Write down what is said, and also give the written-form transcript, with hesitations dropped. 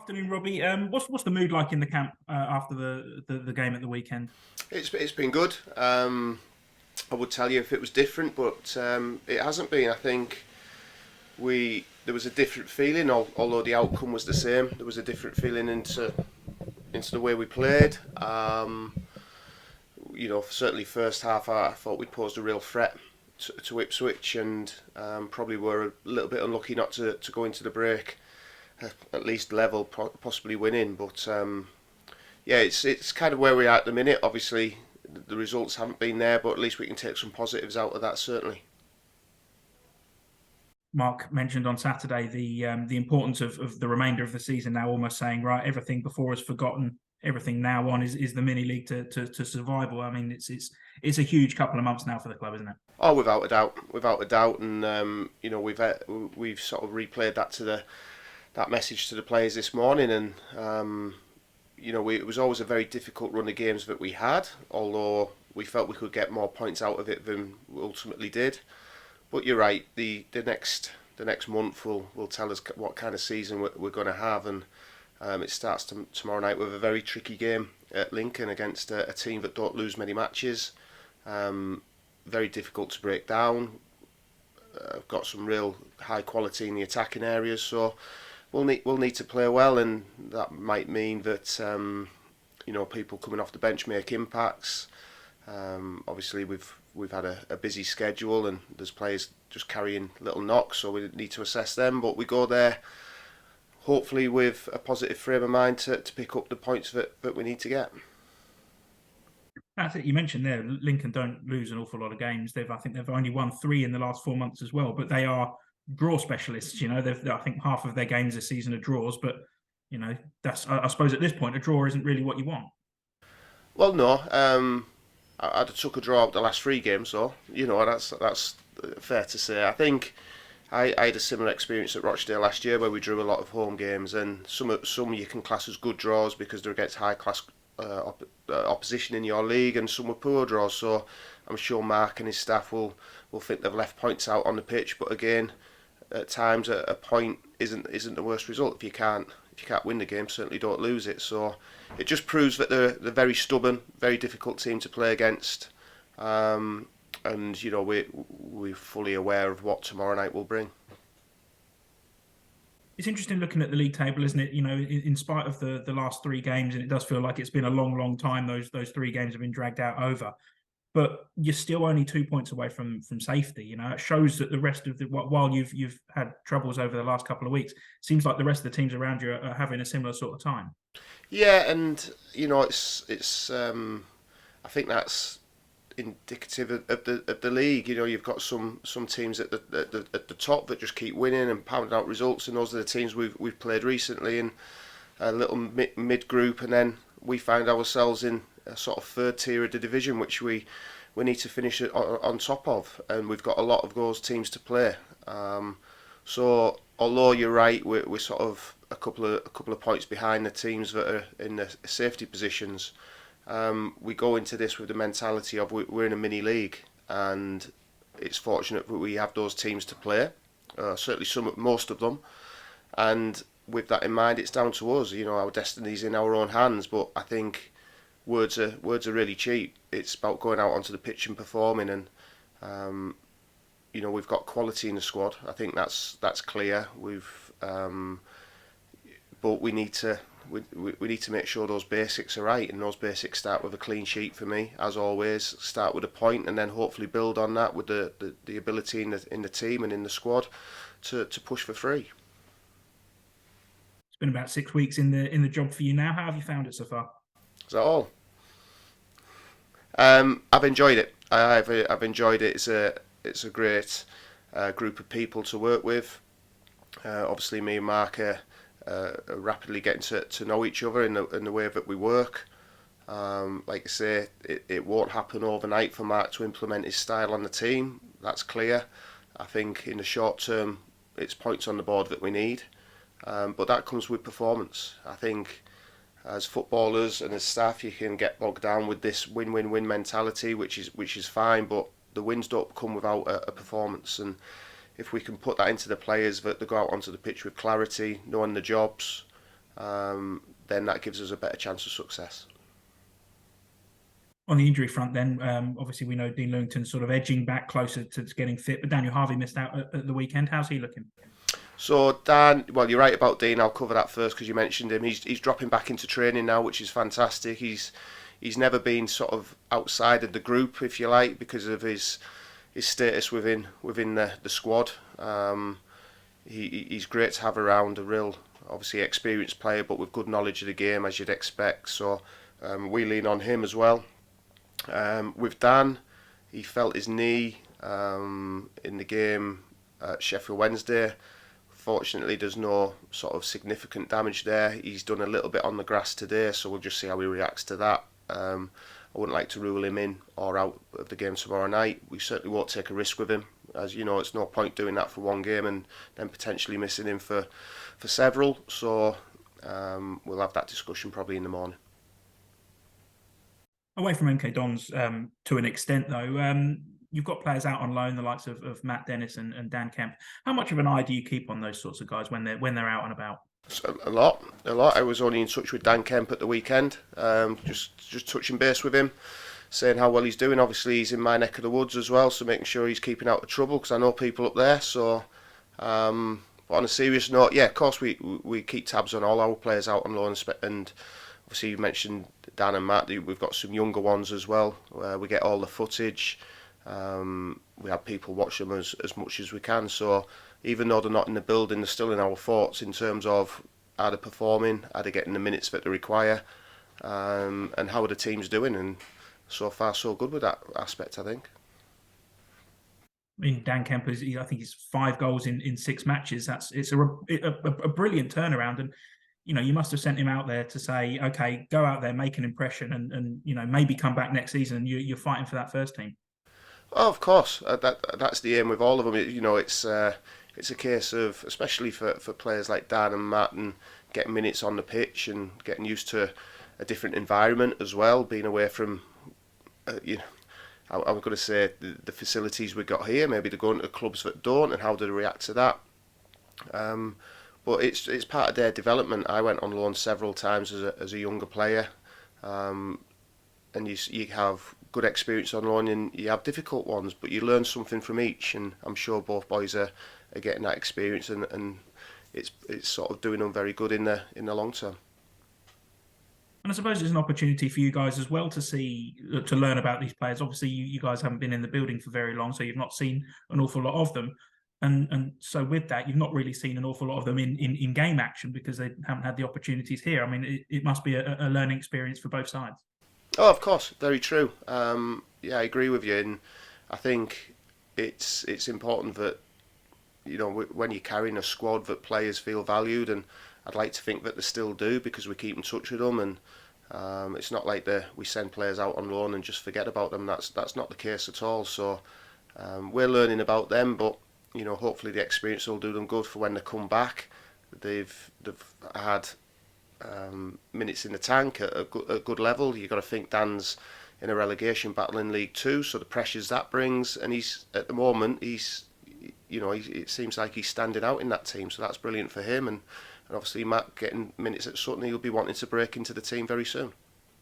Afternoon, Robbie. What's the mood like in the camp after the game at the weekend? It's been good. I would tell you if it was different, but it hasn't been. I think we there was a different feeling, although the outcome was the same. There was a different feeling into the way we played. Certainly first half I thought we posed a real threat to Ipswich, and probably were a little bit unlucky not to go into the break at least level, possibly winning. But yeah, it's kind of where we are at the minute. Obviously, the results haven't been there, but at least we can take some positives out of that, certainly. Mark mentioned on Saturday the importance of the remainder of the season now, almost saying, right, everything before is forgotten. Everything now on is the mini league to survival. I mean, it's a huge couple of months now for the club, isn't it? Oh, without a doubt, and we've sort of replayed that message to the players this morning, and it was always a very difficult run of games that we had, although we felt we could get more points out of it than we ultimately did. But you're right, the next month will tell us what kind of season we're going to have, and it starts tomorrow night with a very tricky game at Lincoln against a team that don't lose many matches. Very difficult to break down. Got some real high quality in the attacking areas, so we'll need to play well, and that might mean that people coming off the bench make impacts. Obviously, we've had a busy schedule, and there's players just carrying little knocks, so we need to assess them. But we go there hopefully with a positive frame of mind to pick up the points that we need to get. That's it. You mentioned there, Lincoln don't lose an awful lot of games. I think they've only won 3 in the last 4 months as well. But they are draw specialists. I think half of their games this season are draws. But that's I suppose at this point a draw isn't really what you want. Well, no, I'd have took a draw out the last 3 games, so that's fair to say. I think I had a similar experience at Rochdale last year where we drew a lot of home games, and some you can class as good draws because they're against high class opposition in your league, and some were poor draws. So I'm sure Mark and his staff will think they've left points out on the pitch, but again, at times a point isn't the worst result. If you can't win the game, certainly don't lose it. So it just proves that they're very stubborn, very difficult team to play against, and we're fully aware of what tomorrow night will bring. It's interesting looking at the league table, isn't it? In spite of the last 3 games, and it does feel like it's been a long time. Those 3 games have been dragged out over, but you're still only 2 points away from safety. It shows that the rest of while you've had troubles over the last couple of weeks, seems like the rest of the teams around you are having a similar sort of time. Yeah, and it's I think that's indicative of the league. You've got some teams at the top that just keep winning and pounding out results, and those are the teams we've played recently in a little mid group, and then we find ourselves in a sort of third tier of the division, which we need to finish on top of, and we've got a lot of those teams to play. So although you're right, we're sort of a couple of points behind the teams that are in the safety positions. We go into this with the mentality of we're in a mini league, and it's fortunate that we have those teams to play. Certainly most of them, and with that in mind, it's down to us. Our destiny's in our own hands. But I think words are really cheap. It's about going out onto the pitch and performing, and we've got quality in the squad. I think that's clear. But we need to make sure those basics are right, and those basics start with a clean sheet for me, as always. Start with a point, and then hopefully build on that with the ability in the team and in the squad to push for 3. It's been about 6 weeks in the job for you now. How have you found it so far? Is that all? I've enjoyed it. I've enjoyed it. It's a great group of people to work with. Obviously, me and Mark are rapidly getting to know each other in the way that we work. Like I say, it won't happen overnight for Mark to implement his style on the team. That's clear. I think in the short term, it's points on the board that we need, but that comes with performance. I think as footballers and as staff, you can get bogged down with this win-win-win mentality, which is fine, but the wins don't come without a performance. And if we can put that into the players, that they go out onto the pitch with clarity, knowing the jobs, then that gives us a better chance of success. On the injury front, then, obviously we know Dean Lewington's sort of edging back closer to getting fit, but Daniel Harvey missed out at the weekend. How's he looking? So Dan, well, you're right about Dean. I'll cover that first because you mentioned him. He's dropping back into training now, which is fantastic. He's never been sort of outside of the group, if you like, because of his status within the squad. He's great to have around, a real obviously experienced player, but with good knowledge of the game, as you'd expect. So we lean on him as well. With Dan, he felt his knee in the game at Sheffield Wednesday. Fortunately, there's no sort of significant damage there. He's done a little bit on the grass today, so we'll just see how he reacts to that. I wouldn't like to rule him in or out of the game tomorrow night. We certainly won't take a risk with him. As you know, it's no point doing that for one game and then potentially missing him for several. So we'll have that discussion probably in the morning. Away from MK Dons to an extent, though, you've got players out on loan, the likes of Matt Dennis and Dan Kemp. How much of an eye do you keep on those sorts of guys when they're out and about? A lot. I was only in touch with Dan Kemp at the weekend, just touching base with him, saying how well he's doing. Obviously, he's in my neck of the woods as well, so making sure he's keeping out of trouble because I know people up there. So, but on a serious note, yeah, of course we keep tabs on all our players out on loan, and obviously you mentioned Dan and Matt. We've got some younger ones as well. We get all the footage. We have people watch them as much as we can. So even though they're not in the building, they're still in our thoughts in terms of are they performing, are they getting the minutes that they require, and how are the teams doing. And so far, so good with that aspect, I think. I mean, Dan Kemp is, I think he's 5 goals in 6 matches. It's a brilliant turnaround. And you must have sent him out there to say, okay, go out there, make an impression, and maybe come back next season and you're fighting for that first team. Oh, of course, that's the aim with all of them. It's a case of, especially for players like Dan and Matt, and getting minutes on the pitch and getting used to a different environment as well, being away from, I'm going to say the facilities we got here. Maybe they're going to clubs that don't, and how do they react to that? But it's part of their development. I went on loan several times as a younger player, and you have good experience on loan, and you have difficult ones, but you learn something from each. And I'm sure both boys are getting that experience, and it's sort of doing them very good in the long term. And I suppose it's an opportunity for you guys as well to learn about these players. Obviously, you guys haven't been in the building for very long, so you've not seen an awful lot of them. And so with that, you've not really seen an awful lot of them in game action because they haven't had the opportunities here. I mean, it must be a learning experience for both sides. Oh, of course, very true. Yeah, I agree with you, and I think it's important that when you're carrying a squad, that players feel valued, and I'd like to think that they still do because we keep in touch with them, and it's not like we send players out on loan and just forget about them. That's not the case at all. So we're learning about them, but hopefully the experience will do them good for when they come back. They've had minutes in the tank at a good level. You've got to think Dan's in a relegation battle in League Two, so the pressures that brings, and he's at the moment it seems like he's standing out in that team, so that's brilliant for him. And obviously Matt getting minutes at Sutton, he'll be wanting to break into the team very soon.